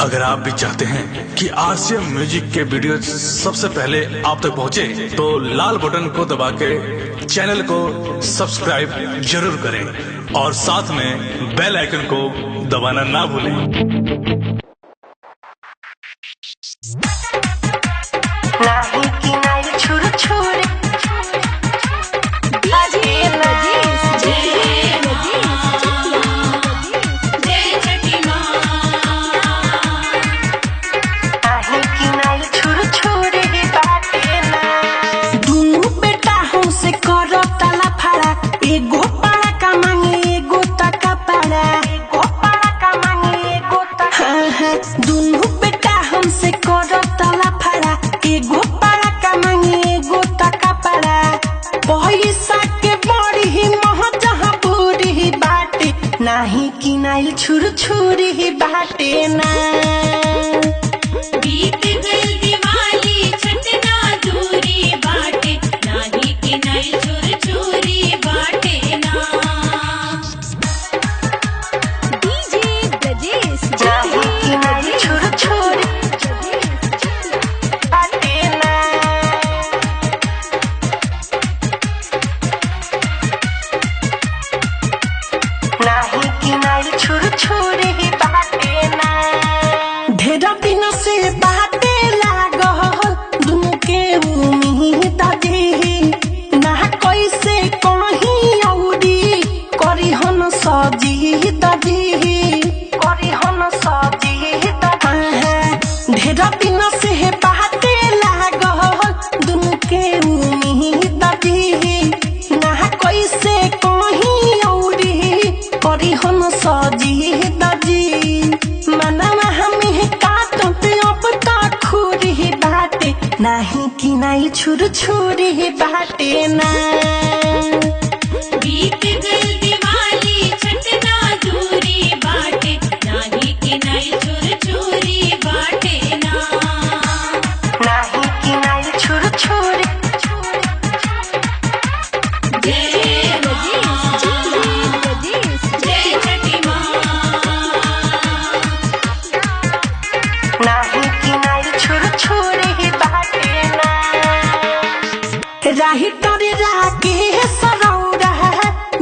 अगर आप भी चाहते हैं कि आरसीएम म्यूजिक के वीडियो सबसे पहले आप तक पहुंचे, तो लाल बटन को दबा के चैनल को सब्सक्राइब जरूर करें और साथ में बेल आइकन को दबाना ना भूलें। नाही की नाही छुर छुर एगो पाड़ा का मांगे एगो तका पाड़ा, एगो पाड़ा का मांगे एगो तका। हाँ दुनू बेटा हमसे करो तला फाड़ा, एगो पाड़ा का मांगे एगो तका पाड़ा। पैसा के बड़ी ही मह जहाँ पूरी ही बाटे, नाही की नाइल छुर छुरी ही बाटे ना। बीत गई दिवाली छटना दूरी बाटे, नाही की नाइल छुर छुरी बाटे ना। डीजे ब्रजेश नाही की नाइल छुर छुरी बाटे ना। नाही की नाइल छुर छुरी ही बाटे ना। ढेरा दिन से बाटे लागल दुनू के उम्मीद दे, ना कैसे कहीं औरी करी हन सजी ददी, करी हन सजी ददी। ढेरा दिन से बाटे लागल दुनू के उम्मीद दे, ना कैसे कहीं औरी करी हन सजी ददी। मनवा हमें काटते अब तक खुरी बाटे, नाही की नाइल छुर छुरी बाटे ना। बीत गई दिवाली छटना दूरी बाटे, नाही की नाइल छुर छुरी बाटे ना। नाही की नाइल छुर छुरी जय मां, जय छठी मां। नाही की नाइल छुर छुरी बाटे ना। राही तोरे राके सरौरा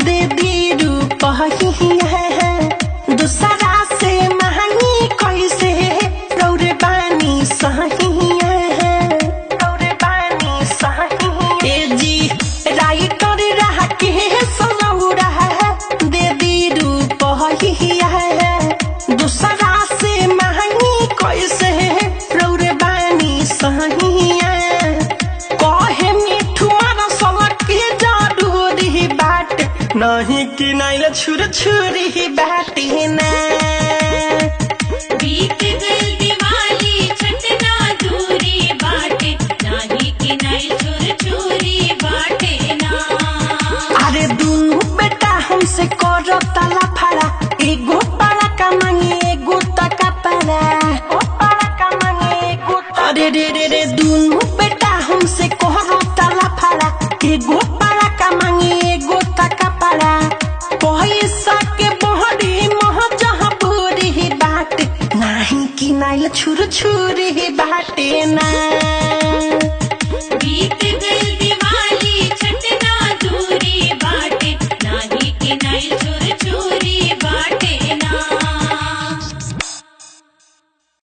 दे दी रूप ही है, दूसरा से महंगी कैसे रौरे बानी सही है, रौरे बानी सही। ए जी राही तोरे राके सरौरा दे दी रूप ही है, दूसरा से महंगी कैसे रौरे बानी सही है। कहे मिठू मारा सलक के जरूरी बाटे, नहीं की नाइल छुर छुरी बाटे ना। बीत गई दिवाली छटना दूरी बाटे, नाही की नाइल छुर छुरी बाटे ना। अरे दुनू बेटा हमसे करो तला फाड़ा, एगो पाड़ा का मांगे एगो तका पाड़ा, ओ पाड़ा का मांगे एगो। अरे रे रे रे दुनू बेटा हमसे करो तला फाड़ा, एगो पाड़ा का मांगे एगो तका पाड़ा। पैसा के बहरी मह जहाँ पूरी बाटे, नाही की नाइल छुर छुरी बाटे ना।